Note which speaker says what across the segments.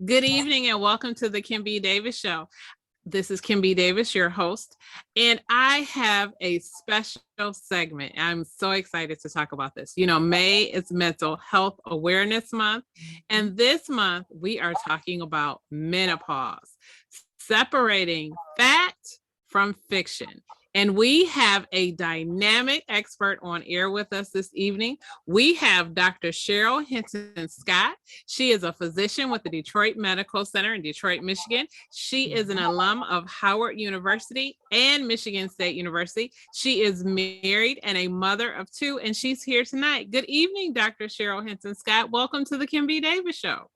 Speaker 1: Good evening and welcome to the Kim B. Davis Show. This is Kim B. Davis, your host, and I have a special segment. I'm so excited to talk about this. You know, May is Mental Health Awareness Month, and this month we are talking about menopause, separating fact from fiction. And we have a dynamic expert on air with us this evening. We have Dr. Sheryl Hinton-Scott. She is a physician with the Detroit Medical Center in Detroit, Michigan. She is an alum of Howard University and Michigan State University. She is married and a mother of two, and she's here tonight. Good evening, Dr. Sheryl Hinton-Scott. Welcome to the Kim B. Davis Show.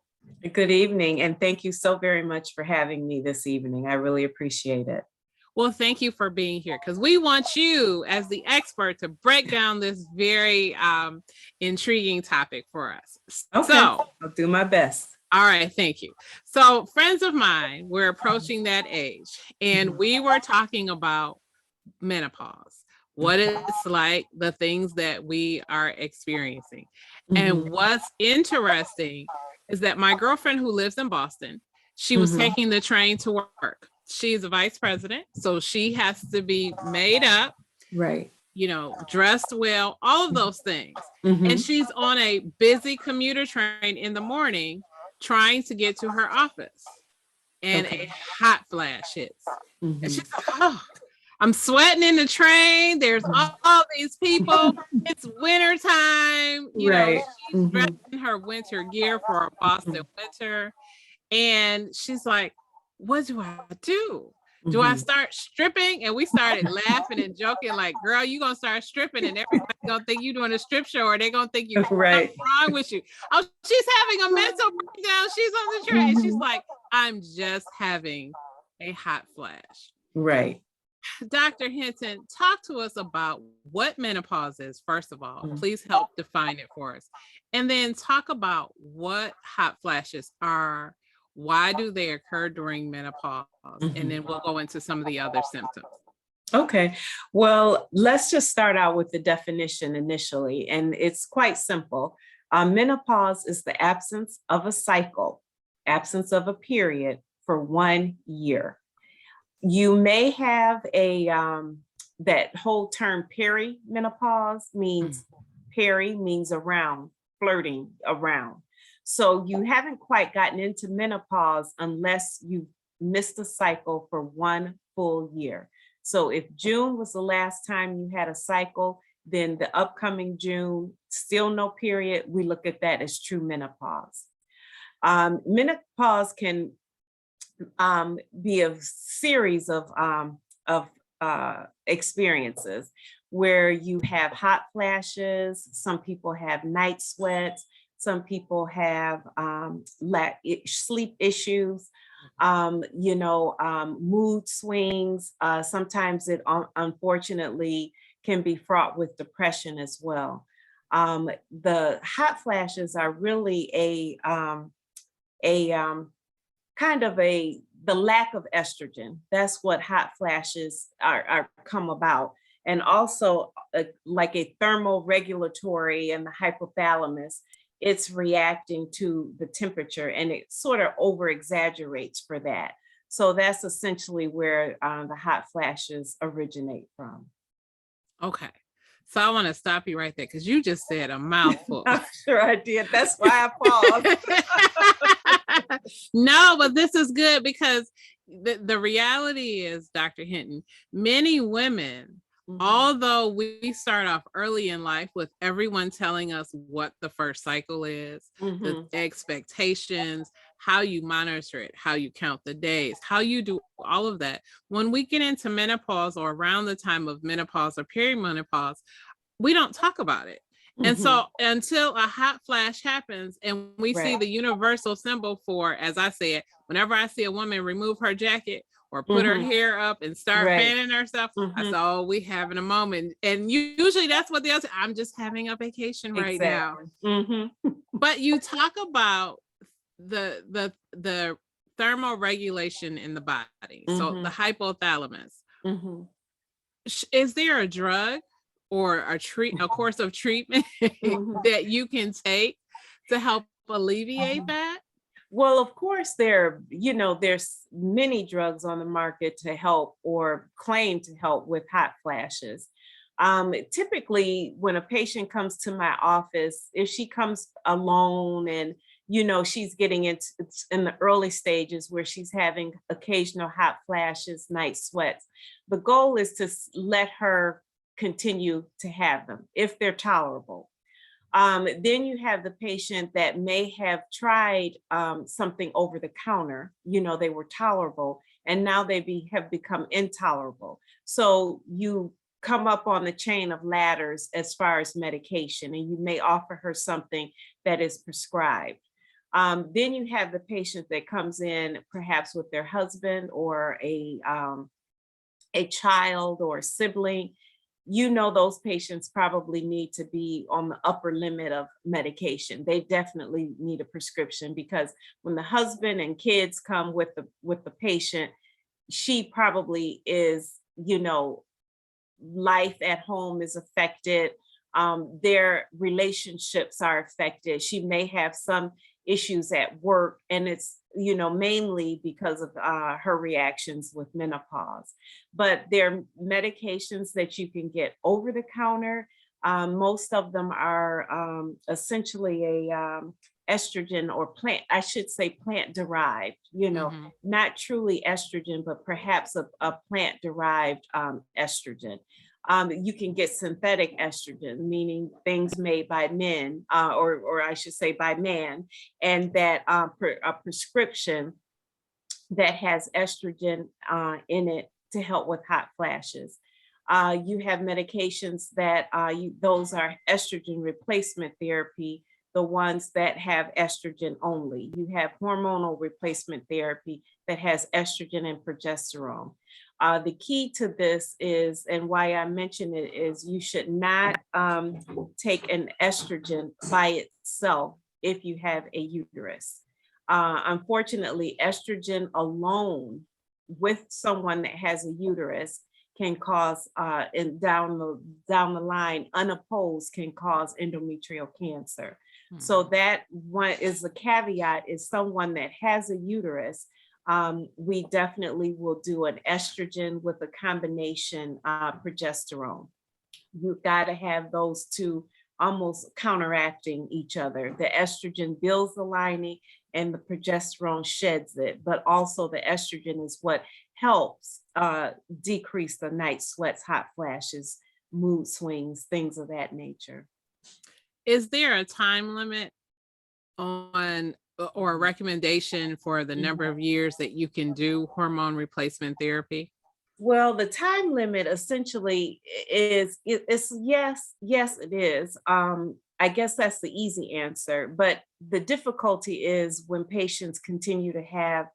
Speaker 2: Good evening, and thank you so very much for having me this evening. I really appreciate it.
Speaker 1: Well, thank you for being here because we want you as the expert to break down this very intriguing topic for us.
Speaker 2: Okay, so I'll do my best.
Speaker 1: All right, thank you. So friends of mine, we're approaching that age and we were talking about menopause, what it's like, the things that we are experiencing. And what's interesting is that my girlfriend who lives in Boston, she was taking the train to work. She's a vice president, so she has to be made up,
Speaker 2: right?
Speaker 1: You know, dressed well, all of those things. And she's on a busy commuter train in the morning trying to get to her office. And a hot flash hits. And she's like, oh, I'm sweating in the train. There's all these people. It's wintertime. You know, she's dressed in her winter gear for a Boston winter. And she's like, what do I do? Do I start stripping? And we started laughing and joking like, girl, you gonna start stripping and everybody's gonna think you doing a strip show or they're gonna think you what's wrong with you. Oh, she's having a mental breakdown. She's on the train. She's like, I'm just having a hot flash.
Speaker 2: Right.
Speaker 1: Dr. Hinton, talk to us about what menopause is, first of all. Please help define it for us. And then talk about what hot flashes are. Why do they occur during menopause? And then we'll go into some of the other symptoms.
Speaker 2: Okay, well, let's just start out with the definition initially, and it's quite simple. Menopause is the absence of a cycle, absence of a period for 1 year. You may have a, that whole term perimenopause means, peri means around, flirting around. So you haven't quite gotten into menopause unless you missed a cycle for 1 full year. So if June was the last time you had a cycle, then the upcoming June, still no period, we look at that as true menopause. Menopause can be a series of experiences where you have hot flashes, some people have night sweats, some people have sleep issues, mood swings. Sometimes it unfortunately can be fraught with depression as well. The hot flashes are really the lack of estrogen. That's what hot flashes are come about. And also like a thermoregulatory in the hypothalamus, it's reacting to the temperature and it sort of over exaggerates for that. So that's essentially where the hot flashes originate from.
Speaker 1: Okay. So I want to stop you right there because you just said a mouthful.
Speaker 2: I'm sure I did. That's why I
Speaker 1: paused. No, but this is good because the reality is, Dr. Hinton, many women, although we start off early in life with everyone telling us what the first cycle is, the expectations, how you monitor it, how you count the days, how you do all of that. When we get into menopause or around the time of menopause or perimenopause, we don't talk about it. And so until a hot flash happens and we see the universal symbol for, as I said, whenever I see a woman remove her jacket or put her hair up and start fanning herself, I said, oh, we having a moment. And usually that's what the other, I'm just having a vacation right now. But you talk about the thermoregulation in the body. So the hypothalamus. Is there a drug or a course of treatment that you can take to help alleviate that?
Speaker 2: Well, of course, there's many drugs on the market to help or claim to help with hot flashes. Typically, when a patient comes to my office, if she comes alone and she's getting into it's in the early stages where she's having occasional hot flashes, night sweats, the goal is to let her continue to have them if they're tolerable. Then you have the patient that may have tried something over the counter, they were tolerable, and now have become intolerable. So you come up on the chain of ladders as far as medication, and you may offer her something that is prescribed. Then you have the patient that comes in perhaps with their husband or a child or a sibling. Those patients probably need to be on the upper limit of medication. They definitely need a prescription, because when the husband and kids come with the patient, she probably is, life at home is affected. Their relationships are affected. She may have some issues at work, and it's mainly because of her reactions with menopause. But there are medications that you can get over the counter. Most of them are essentially a estrogen, or plant, I should say plant derived,
Speaker 1: Mhm.
Speaker 2: not truly estrogen, but perhaps a plant derived estrogen. You can get synthetic estrogen, meaning things made by men, or I should say by man, and that a prescription that has estrogen in it to help with hot flashes. You have medications that those are estrogen replacement therapy, the ones that have estrogen only. You have hormonal replacement therapy that has estrogen and progesterone. The key to this is, and why I mention it, is you should not take an estrogen by itself if you have a uterus. Unfortunately, estrogen alone with someone that has a uterus can cause, and down the line, unopposed, can cause endometrial cancer. So
Speaker 1: Mhm.
Speaker 2: that one is the caveat: is someone that has a uterus, we definitely will do an estrogen with a combination progesterone. You got to have those two almost counteracting each other. The estrogen builds the lining and the progesterone sheds it, but also the estrogen is what helps decrease the night sweats, hot flashes, mood swings, things of that nature.
Speaker 1: Is there a time limit on or a recommendation for the number
Speaker 2: Mhm.
Speaker 1: of years that you can do hormone replacement therapy?
Speaker 2: Well, the time limit essentially it's yes, yes, it is. I guess that's the easy answer, but the difficulty is when patients continue to have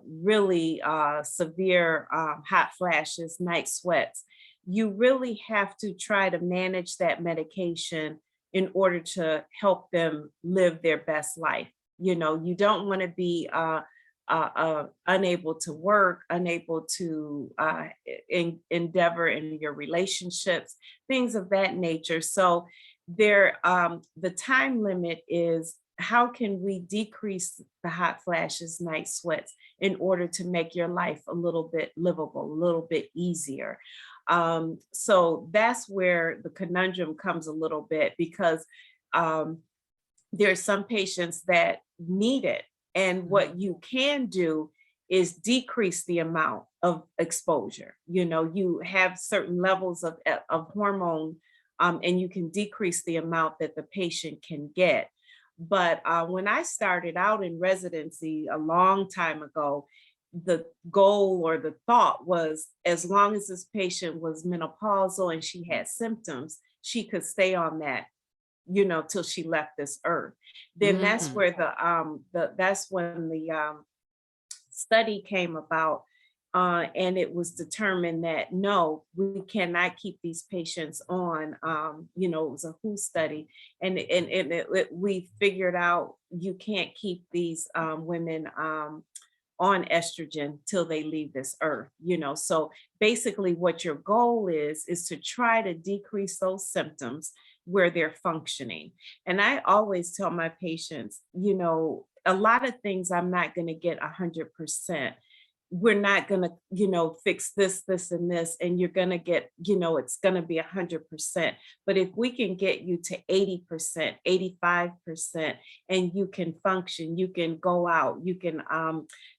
Speaker 2: really severe hot flashes, night sweats. You really have to try to manage that medication in order to help them live their best life. You don't want to be unable to work, unable to endeavor in your relationships, things of that nature. So the time limit is, how can we decrease the hot flashes, night sweats, in order to make your life a little bit livable, a little bit easier. So that's where the conundrum comes a little bit, because um, there's some patients that need it. And
Speaker 1: Mhm.
Speaker 2: what you can do is decrease the amount of exposure. You have certain levels of hormone, and you can decrease the amount that the patient can get. But when I started out in residency a long time ago, the goal or the thought was, as long as this patient was menopausal and she had symptoms, she could stay on that, till she left this earth. Then that's
Speaker 1: Mhm.
Speaker 2: where that's when the study came about, and it was determined that no, we cannot keep these patients on. It was a WHO study, we figured out you can't keep these women on estrogen till they leave this earth. So basically what your goal is to try to decrease those symptoms. where they're functioning. And I always tell my patients, a lot of things I'm not going to get 100%. We're not going to, fix this, and this, and you're going to get, it's going to be 100%. But if we can get you to 80%, 85%, and you can function, you can go out, you can,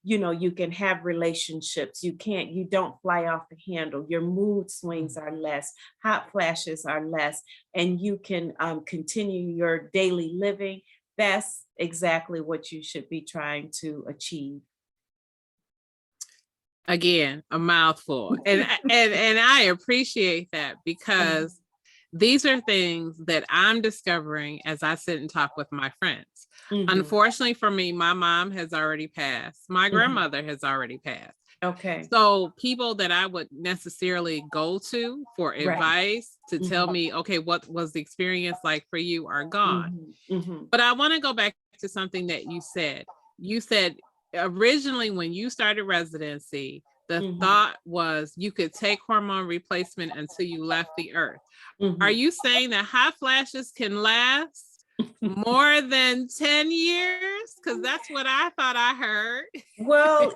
Speaker 2: you can have relationships, you don't fly off the handle, your mood swings are less, hot flashes are less, and you can continue your daily living. That's exactly what you should be trying to achieve.
Speaker 1: Again, a mouthful. And I appreciate that, because these are things that I'm discovering as I sit and talk with my friends. Unfortunately for me, my mom has already passed. My grandmother has already passed.
Speaker 2: Okay.
Speaker 1: So people that I would necessarily go to for advice to tell me, okay, what was the experience like for you, are gone. But I want to go back to something that you said. You said originally when you started residency, the thought was you could take hormone replacement until you left the earth. Are you saying that hot flashes can last more than 10 years? Because that's what I thought I heard.
Speaker 2: Well,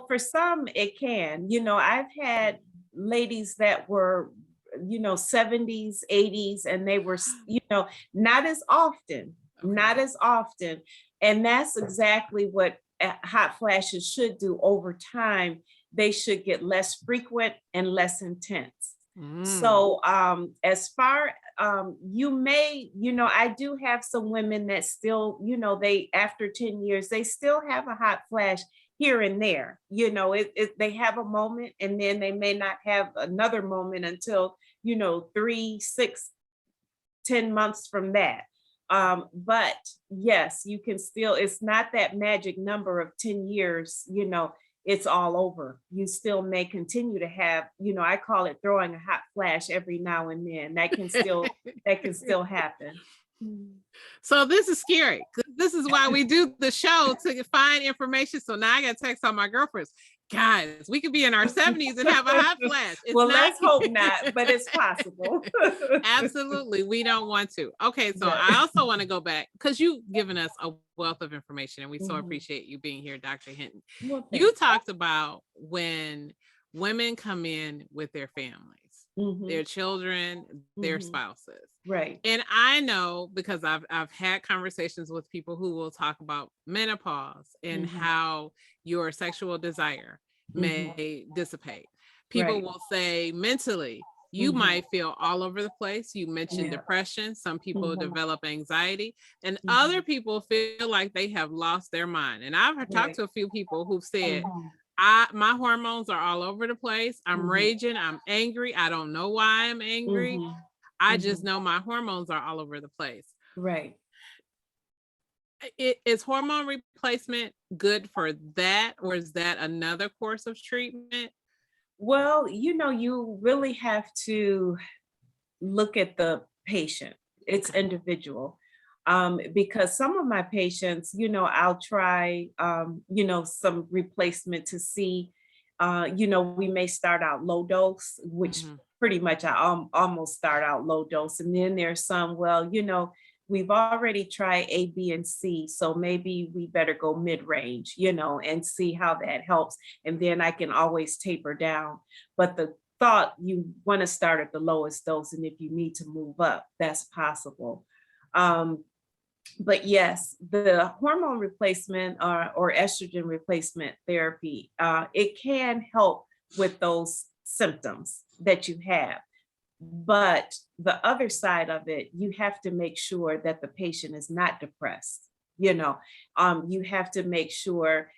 Speaker 2: for some it can. I've had ladies that were, 70s, 80s, and they were, not as often, not as often. And that's exactly what hot flashes should do over time. They should get less frequent and less intense. So as far you may, I do have some women that still, they after 10 years, they still have a hot flash here and there. They have a moment, and then they may not have another moment until, 3, 6, 10 months from that. But yes, you can still, it's not that magic number of 10 years, it's all over. You still may continue to have, I call it throwing a hot flash every now and then. That can still happen.
Speaker 1: So this is scary. This is why we do the show, to find information. So now I got to text all my girlfriends. Guys, we could be in our 70s and have a hot flash.
Speaker 2: Well, let's hope not, but it's possible.
Speaker 1: Absolutely. We don't want to. Okay. So I also want to go back, because you've given us a wealth of information, and we so appreciate you being here, Dr. Hinton. Well, you talked about when women come in with their families, their children, their spouses.
Speaker 2: Right.
Speaker 1: And I know, because I've had conversations with people who will talk about menopause and how your sexual desire may dissipate. People will say mentally, you might feel all over the place. You mentioned depression. Some people develop anxiety, and other people feel like they have lost their mind. And I've talked to a few people who've said, my hormones are all over the place. I'm raging. I'm angry. I don't know why I'm angry. I just know my hormones are all over the place.
Speaker 2: Right.
Speaker 1: Is hormone replacement good for that, or is that another course of treatment?
Speaker 2: Well, you really have to look at the patient. It's individual. Because some of my patients, I'll try, some replacement to see, we may start out low dose, which pretty much I almost start out low dose. And then there's some, we've already tried A, B, and C, so maybe we better go mid-range, and see how that helps. And then I can always taper down. But the thought, you want to start at the lowest dose, and if you need to move up, that's possible. But yes, the hormone replacement or estrogen replacement therapy, it can help with those symptoms that you have. But the other side of it, you have to make sure that the patient is not depressed. You have to make sure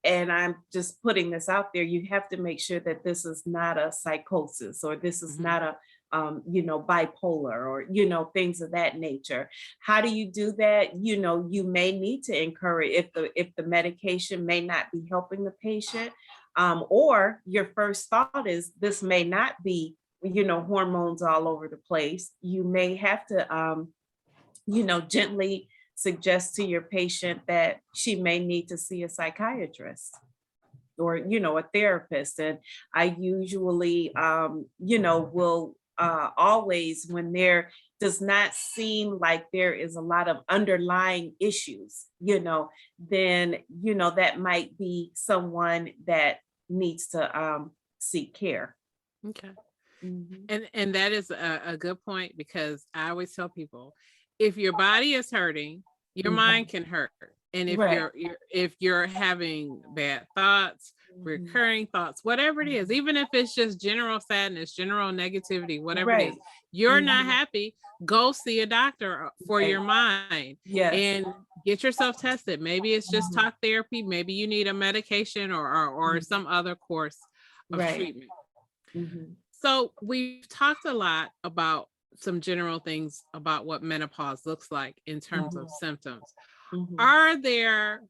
Speaker 2: and I'm just putting this out there, you have to make sure that this is not a psychosis, or this is not a bipolar, or, things of that nature. How do you do that? You may need to encourage, if the medication may not be helping the patient, or your first thought is this may not be, hormones all over the place. You may have to, gently suggest to your patient that she may need to see a psychiatrist or, a therapist. And I usually, will always when there does not seem like there is a lot of underlying issues, then, that might be someone that needs to seek care.
Speaker 1: Okay.
Speaker 2: Mhm.
Speaker 1: And that is a good point, because I always tell people, if your body is hurting, your mind can hurt. And if
Speaker 2: Right.
Speaker 1: you're having bad thoughts,
Speaker 2: Mhm.
Speaker 1: recurring thoughts, whatever it is, even if it's just general sadness, general negativity, whatever it is,
Speaker 2: Right.
Speaker 1: you're not
Speaker 2: Mhm.
Speaker 1: happy, go see a doctor for
Speaker 2: Right.
Speaker 1: your mind
Speaker 2: Yes.
Speaker 1: and get yourself tested. Maybe it's just
Speaker 2: Mhm.
Speaker 1: talk therapy, maybe you need a medication or
Speaker 2: Mhm.
Speaker 1: some other course of
Speaker 2: Right.
Speaker 1: treatment.
Speaker 2: Mhm.
Speaker 1: So we've talked a lot about some general things about what menopause looks like in terms of symptoms.
Speaker 2: Mhm.
Speaker 1: Are there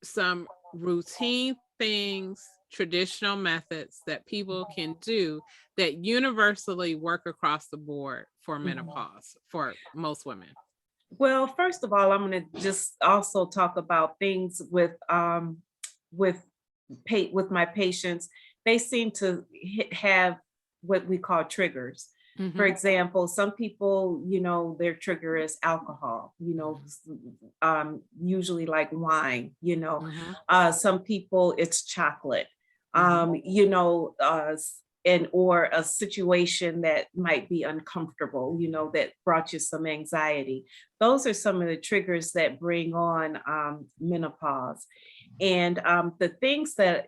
Speaker 1: some routine things, traditional methods that people can do that universally work across the board for menopause for most women?
Speaker 2: Well, first of all, I'm going to just also talk about things with with my patients. They seem to have what we call triggers. For
Speaker 1: Mhm.
Speaker 2: example, some people, their trigger is alcohol, usually like wine,
Speaker 1: Mhm.
Speaker 2: some people it's chocolate,
Speaker 1: Mhm.
Speaker 2: and or a situation that might be uncomfortable, that brought you some anxiety. Those are some of the triggers that bring on menopause. And the things that,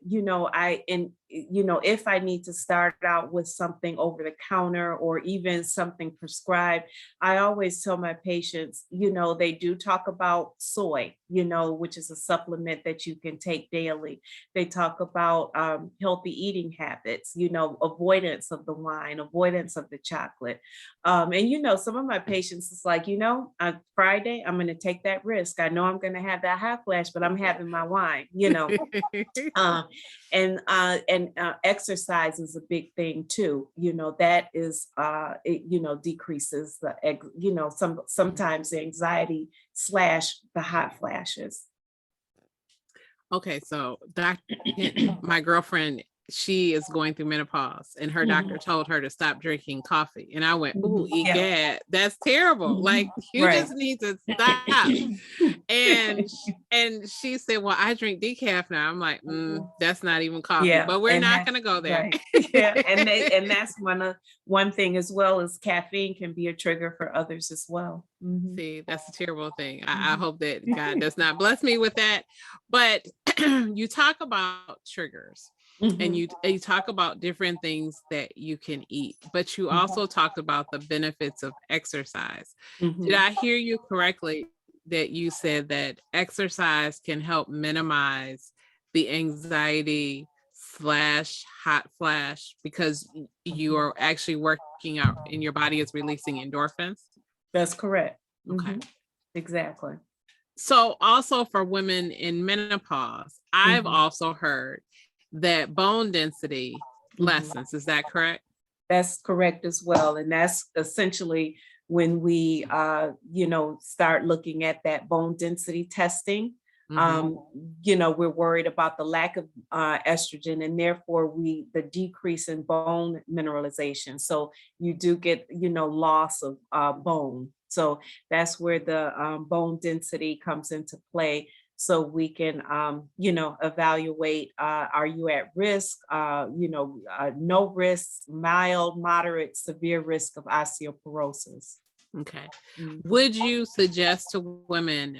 Speaker 2: if I need to start out with something over the counter or even something prescribed, I always tell my patients, they do talk about soy, which is a supplement that you can take daily. They talk about healthy eating habits, avoidance of the wine, avoidance of the chocolate. And some of my patients is like, on Friday, I'm going to take that risk. I know I'm going to have that hot flash, but I'm having my wine, um, and exercise is a big thing too. That is, it, decreases the, sometimes the anxiety slash the hot flashes.
Speaker 1: Okay, so Dr. Hinton, my girlfriend, she is going through menopause, and her doctor told her to stop drinking coffee. And I went, "Ooh,
Speaker 2: Yeah.
Speaker 1: egad, that's terrible. Like, you
Speaker 2: Right.
Speaker 1: just need to stop." And she said, "Well, I drink decaf now." I'm like, "That's not even coffee,"
Speaker 2: Yeah,
Speaker 1: but we're
Speaker 2: and
Speaker 1: not
Speaker 2: that's
Speaker 1: gonna go there.
Speaker 2: right. Yeah, and that's one thing as well as caffeine can be a trigger for others as well. Mhm.
Speaker 1: See, that's a terrible thing. I
Speaker 2: Mhm.
Speaker 1: hope that God does not bless me with that. But you talk about triggers, and
Speaker 2: Mhm.
Speaker 1: you talk about different things that you can eat, but you
Speaker 2: Mhm.
Speaker 1: also talked about the benefits of exercise. Did
Speaker 2: Mhm.
Speaker 1: I hear you correctly that you said that exercise can help minimize the anxiety slash hot flash because you are actually working out and your body is releasing endorphins?
Speaker 2: That's correct.
Speaker 1: Okay.
Speaker 2: Mhm. Exactly.
Speaker 1: So also for women in menopause, I've
Speaker 2: Mhm.
Speaker 1: also heard that bone density
Speaker 2: Mhm.
Speaker 1: lessens. Is that correct?
Speaker 2: That's correct as well. And that's essentially when we, start looking at that bone density testing.
Speaker 1: Mhm.
Speaker 2: Um, we're worried about the lack of estrogen and therefore the decrease in bone mineralization. So you do get, loss of bone. So that's where the bone density comes into play, so we can evaluate, are you at risk, no risk, mild, moderate, severe risk of osteoporosis.
Speaker 1: Okay.
Speaker 2: Mhm.
Speaker 1: Would you suggest to women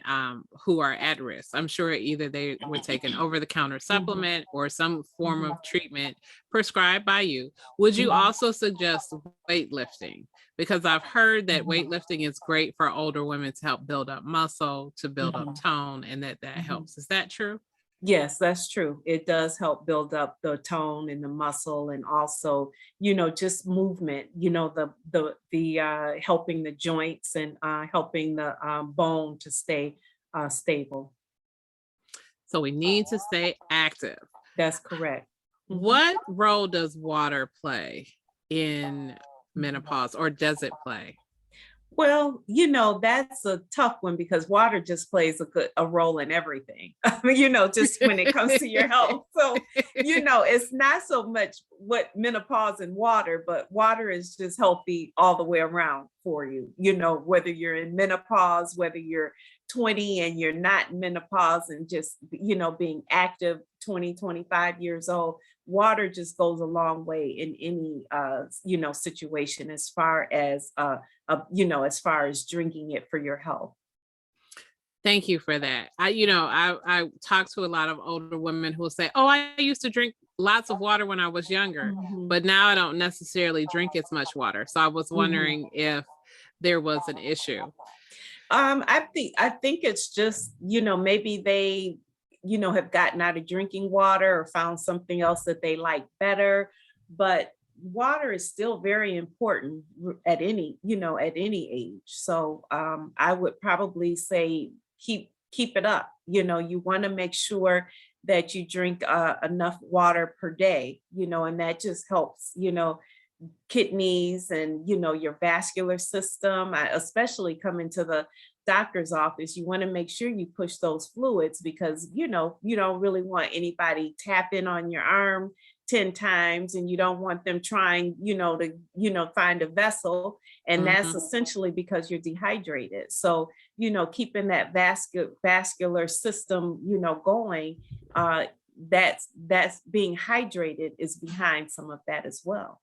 Speaker 1: who are at risk? I'm sure either they were taking over the counter
Speaker 2: Mhm.
Speaker 1: supplement or some form
Speaker 2: Mhm.
Speaker 1: of treatment prescribed by you. Would you
Speaker 2: Mhm.
Speaker 1: also suggest weightlifting? Because I've heard that
Speaker 2: Mhm.
Speaker 1: weightlifting is great for older women to help build up muscle, to build up
Speaker 2: Mhm.
Speaker 1: tone, and that
Speaker 2: Mhm.
Speaker 1: helps. Is that true?
Speaker 2: Yes, that's true. It does help build up the tone and the muscle, and also, just movement. The helping the joints and helping the bone to stay stable.
Speaker 1: So we need to stay active.
Speaker 2: That's correct. Mhm.
Speaker 1: What role does water play in
Speaker 2: Mhm.
Speaker 1: menopause, or does it play?
Speaker 2: Well, that's a tough one because water just plays a role in everything. I mean, just when it comes to your health. So, it's not so much what menopause and water, but water is just healthy all the way around for you. Whether you're in menopause, whether you're 20 and you're not in menopause and just, being active 20, 25 years old, water just goes a long way in any, situation as far as drinking it for your health.
Speaker 1: Thank you for that. I talk to a lot of older women who will say, "Oh, I used to drink lots of water when I was younger,
Speaker 2: Mhm,
Speaker 1: but now I don't necessarily drink as much water." So I was
Speaker 2: mhm.
Speaker 1: wondering if there was an issue.
Speaker 2: I think it's just, maybe they, have gotten out of drinking water or found something else that they like better. But water is still very important at any age. So I would probably say keep it up. You want to make sure that you drink enough water per day, and that just helps, kidneys and your vascular system. Especially coming to the doctor's office, you want to make sure you push those fluids because you don't really want anybody tapping on your arm 10 times, and you don't want them trying to find a vessel, and that's
Speaker 1: Mhm.
Speaker 2: essentially because you're dehydrated. So keeping that vascular system going, uh that's being hydrated is behind some of that as well.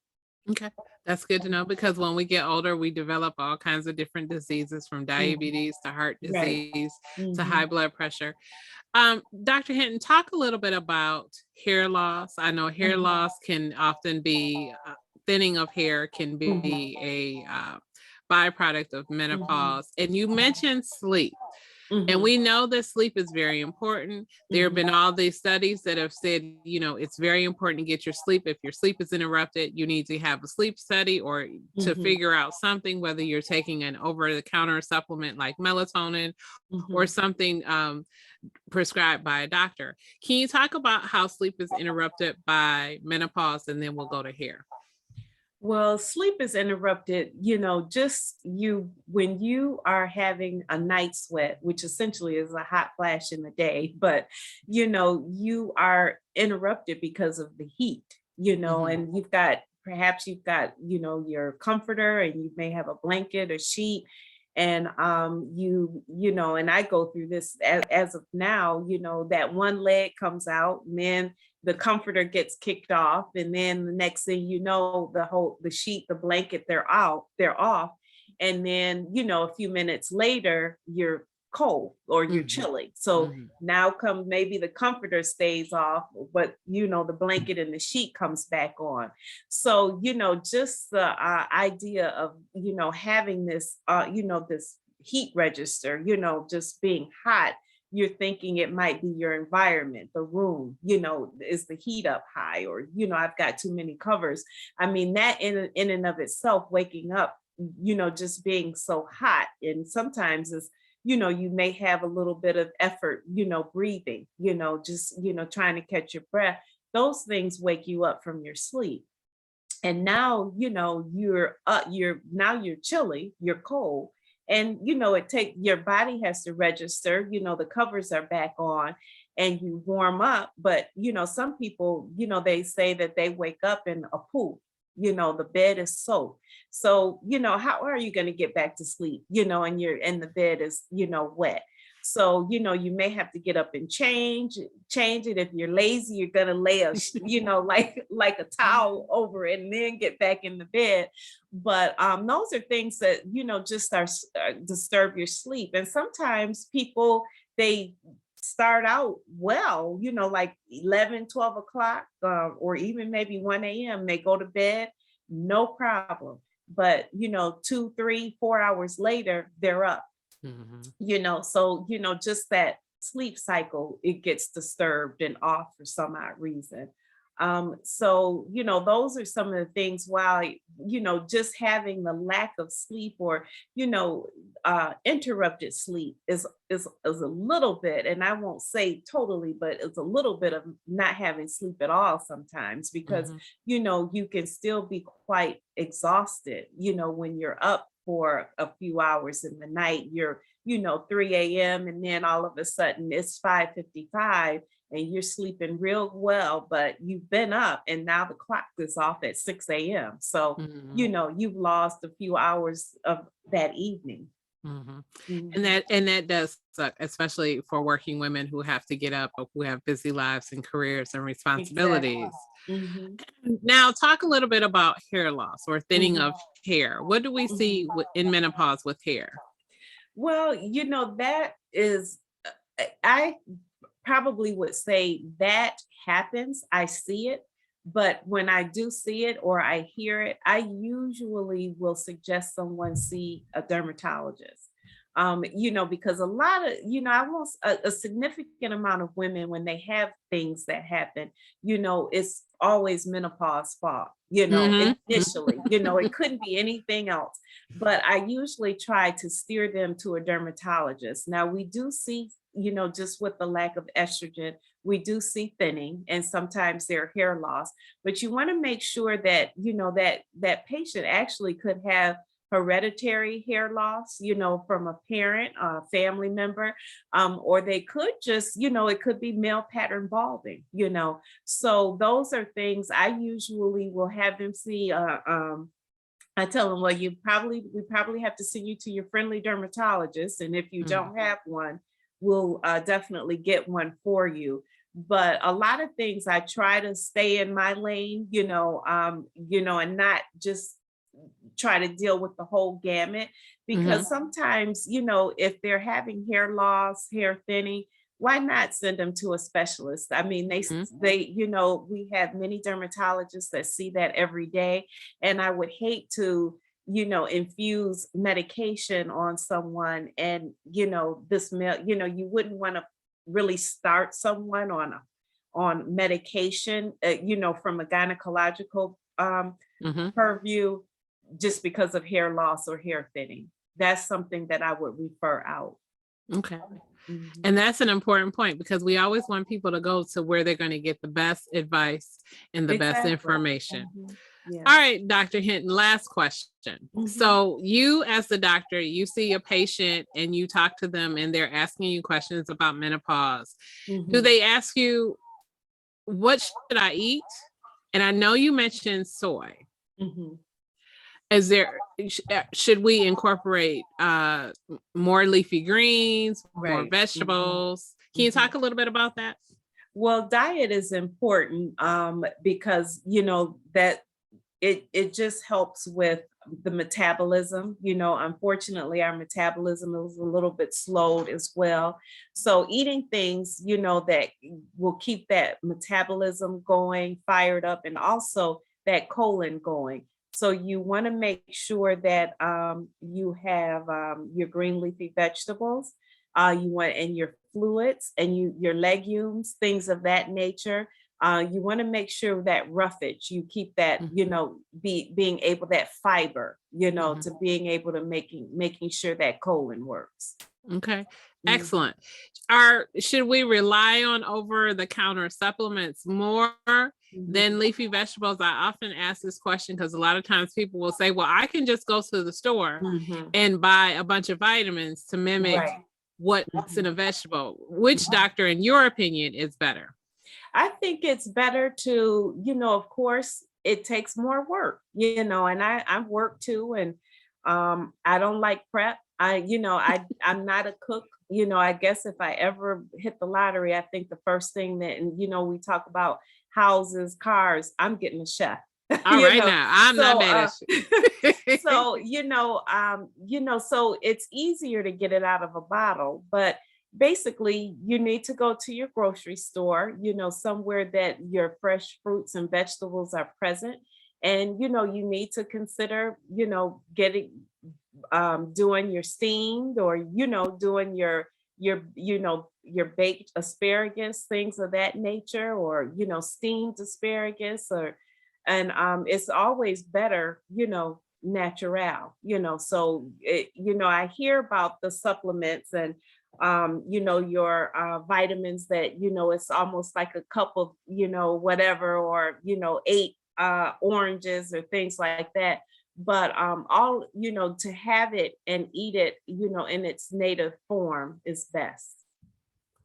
Speaker 1: Okay. That's good to know because when we get older, we develop all kinds of different diseases from
Speaker 2: Mhm.
Speaker 1: diabetes to heart
Speaker 2: Right.
Speaker 1: disease to high
Speaker 2: Mhm.
Speaker 1: blood pressure. Dr. Hinton, talk a little bit about hair loss. I know hair
Speaker 2: Mhm.
Speaker 1: loss can often be thinning of hair can
Speaker 2: Mhm.
Speaker 1: be a byproduct of
Speaker 2: Mhm.
Speaker 1: menopause. And you mentioned sleep. And
Speaker 2: Mhm.
Speaker 1: we know that sleep is very important. There have
Speaker 2: Mhm.
Speaker 1: been all these studies that have said, it's very important to get your sleep. If your sleep is interrupted, you need to have a sleep study or to
Speaker 2: Mhm.
Speaker 1: figure out something, whether you're taking an over the counter supplement like melatonin or
Speaker 2: Mhm.
Speaker 1: something prescribed by a doctor. Can you talk about how sleep is interrupted by menopause? And then we'll go to hair.
Speaker 2: Well, sleep is interrupted, just when you are having a night sweat, which essentially is a hot flash in the day, but you are interrupted because of the heat,
Speaker 1: Mhm.
Speaker 2: and perhaps you've got, your comforter, and you may have a blanket or sheet. And and I go through this as of now, that one leg comes out, and then the comforter gets kicked off, and then the next thing you know, the sheet, the blanket, they're off. And then a few minutes later you're cold or you're
Speaker 1: Mhm.
Speaker 2: chilly. So
Speaker 1: Mhm.
Speaker 2: now come maybe the comforter stays off, but the blanket and the sheet comes back on. So just the idea of having this heat register, just being hot, you're thinking it might be your environment, the room, is the heat up high, or, I've got too many covers. I mean, that in and of itself, waking up, just being so hot. And sometimes you may have a little bit of effort, breathing, just, trying to catch your breath. Those things wake you up from your sleep. And now you're chilly, you're cold, and it take your body has to register, the covers are back on, and you warm up. But some people, they say that they wake up in a pool, the bed is soaked. So how are you going to get back to sleep, and the bed is wet? So you may have to get up and change it. If you're lazy, you're gonna lay like a towel over it and then get back in the bed. But those are things that just disturb your sleep. And sometimes people, they start out well, like 11, 12 o'clock, or even maybe 1 a.m. They go to bed, no problem. But 2, 3, 4 hours later, they're up.
Speaker 1: Mhm.
Speaker 2: So just that sleep cycle, it gets disturbed and off for some odd reason. So those are some of the things. While just having the lack of sleep, or you know interrupted sleep is a little bit, and I won't say totally, but it's a little bit of not having sleep at all sometimes, because
Speaker 1: Mhm.
Speaker 2: you can still be quite exhausted when you're up for a few hours in the night, you're, 3 a.m. and then all of a sudden it's 5:55 and you're sleeping real well, but you've been up and now the clock is off at 6 a.m. So,
Speaker 1: Mhm.
Speaker 2: you've lost a few hours of that evening.
Speaker 1: Mhm. And
Speaker 2: Mhm.
Speaker 1: that does suck, especially for working women who have to get up or who have busy lives and careers and
Speaker 2: Exactly.
Speaker 1: responsibilities.
Speaker 2: Mhm.
Speaker 1: Now, talk a little bit about hair loss or thinning
Speaker 2: Mhm.
Speaker 1: of hair. What do we
Speaker 2: Mhm.
Speaker 1: see in menopause with hair?
Speaker 2: Well, that is, I probably would say that happens. I see it. But when I do see it or I hear it, I usually will suggest someone see a dermatologist. Because a lot of, almost a significant amount of women, when they have things that happen, it's always menopause fault,
Speaker 1: Mhm.
Speaker 2: initially, it couldn't be anything else. But I usually try to steer them to a dermatologist. Now, we do see, just with the lack of estrogen, we do see thinning and sometimes their hair loss, but you want to make sure that, that patient actually could have hereditary hair loss, from a parent, a family member, or they could just, it could be male pattern balding, So those are things I usually will have them see. I tell them, well, we probably have to send you to your friendly dermatologist. And if you
Speaker 1: Mhm.
Speaker 2: don't have one, we'll definitely get one for you. But a lot of things I try to stay in my lane, and not just try to deal with the whole gamut,
Speaker 1: Mhm.
Speaker 2: because sometimes, if they're having hair loss, hair thinning, why not send them to a specialist? I mean,
Speaker 1: Mhm.
Speaker 2: we have many dermatologists that see that every day. And I would hate to, infuse medication on someone and, you wouldn't want to really start someone on medication, from a gynecological
Speaker 1: Mhm.
Speaker 2: purview, just because of hair loss or hair thinning. That's something that I would refer out.
Speaker 1: Okay.
Speaker 2: Mhm.
Speaker 1: And that's an important point because we always want people to go to where they're going to get the best advice and the best
Speaker 2: Exactly.
Speaker 1: information.
Speaker 2: Mhm. Yeah.
Speaker 1: All right, Dr. Hinton, last question.
Speaker 2: Mhm.
Speaker 1: So, you as the doctor, you see a patient and you talk to them and they're asking you questions about menopause. Do
Speaker 2: Mhm.
Speaker 1: they ask you, what should I eat? And I know you mentioned soy.
Speaker 2: Mhm.
Speaker 1: Is there should we incorporate more leafy greens, more
Speaker 2: Right. Mhm.
Speaker 1: vegetables? Can you
Speaker 2: Mhm.
Speaker 1: talk a little bit about that?
Speaker 2: Well, diet is important, because that it just helps with the metabolism. Unfortunately, our metabolism is a little bit slowed as well. So eating things, that will keep that metabolism going, fired up, and also that colon going. So you want to make sure that you have your green leafy vegetables, you want and your fluids and your legumes, things of that nature. You want to make sure that roughage, you keep that,
Speaker 1: Mhm.
Speaker 2: being able that fiber,
Speaker 1: Mhm.
Speaker 2: to being able to making sure that colon works.
Speaker 1: Okay.
Speaker 2: Mhm.
Speaker 1: Excellent. Should we rely on over the counter supplements more than
Speaker 2: Mhm.
Speaker 1: leafy vegetables? I often ask this question because a lot of times people will say, well, I can just go to the store
Speaker 2: Mhm.
Speaker 1: and buy a bunch of vitamins to mimic
Speaker 2: Right.
Speaker 1: what's in
Speaker 2: Mhm.
Speaker 1: a vegetable. Which
Speaker 2: Mhm.
Speaker 1: doctor, in your opinion, is better?
Speaker 2: I think it's better to, of course, it takes more work, and I work too, and I don't like prep. I'm not a cook. I guess if I ever hit the lottery, I think the first thing that, and we talk about houses, cars, I'm getting a chef.
Speaker 1: All
Speaker 2: you
Speaker 1: right,
Speaker 2: know.
Speaker 1: now I'm not
Speaker 2: So
Speaker 1: mad at you.
Speaker 2: so so it's easier to get it out of a bottle, but basically you need to go to your grocery store, somewhere that your fresh fruits and vegetables are present. And you need to consider, getting doing your steamed, or doing your baked asparagus, things of that nature, or steamed asparagus, or and it's always better, natural, so I hear about the supplements and your vitamins that it's almost like a cup of whatever, or 8 oranges or things like that. But all, to have it and eat it, in its native form is best.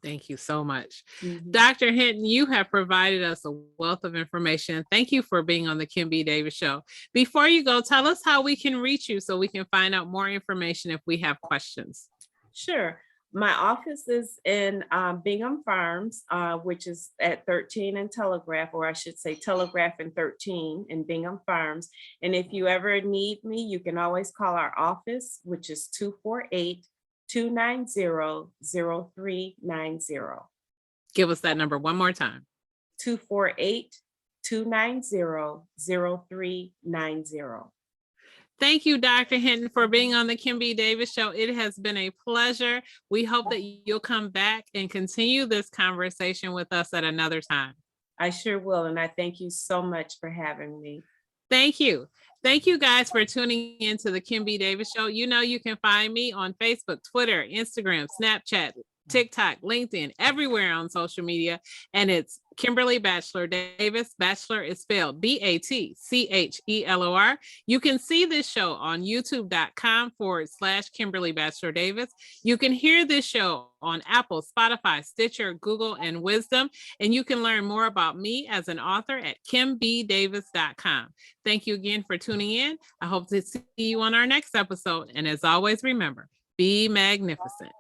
Speaker 1: Thank you so much.
Speaker 2: Mhm.
Speaker 1: Dr. Hinton, you have provided us a wealth of information. Thank you for being on the Kim B. Davis Show. Before you go, tell us how we can reach you so we can find out more information if we have questions.
Speaker 2: Sure. My office is in Bingham Farms, which is at 13 and Telegraph, or I should say Telegraph and 13 in Bingham Farms. And if you ever need me, you can always call our office, which is 248-290-0390.
Speaker 1: Give us that number one more time.
Speaker 2: 248-290-0390.
Speaker 1: Thank you, Dr. Hinton, for being on the Kim B. Davis Show. It has been a pleasure. We hope that you'll come back and continue this conversation with us at another time.
Speaker 2: I sure will. And I thank you so much for having me.
Speaker 1: Thank you. Thank you guys for tuning into the Kim B. Davis Show. You know, you can find me on Facebook, Twitter, Instagram, Snapchat, TikTok, LinkedIn, everywhere on social media. And it's Kimberly Batchelor Davis. Batchelor is spelled Batchelor. You can see this show on youtube.com/Kimberly Batchelor Davis. You can hear this show on Apple, Spotify, Stitcher, Google, and Wisdom. And you can learn more about me as an author at kimbdavis.com. Thank you again for tuning in. I hope to see you on our next episode. And as always, remember, be magnificent.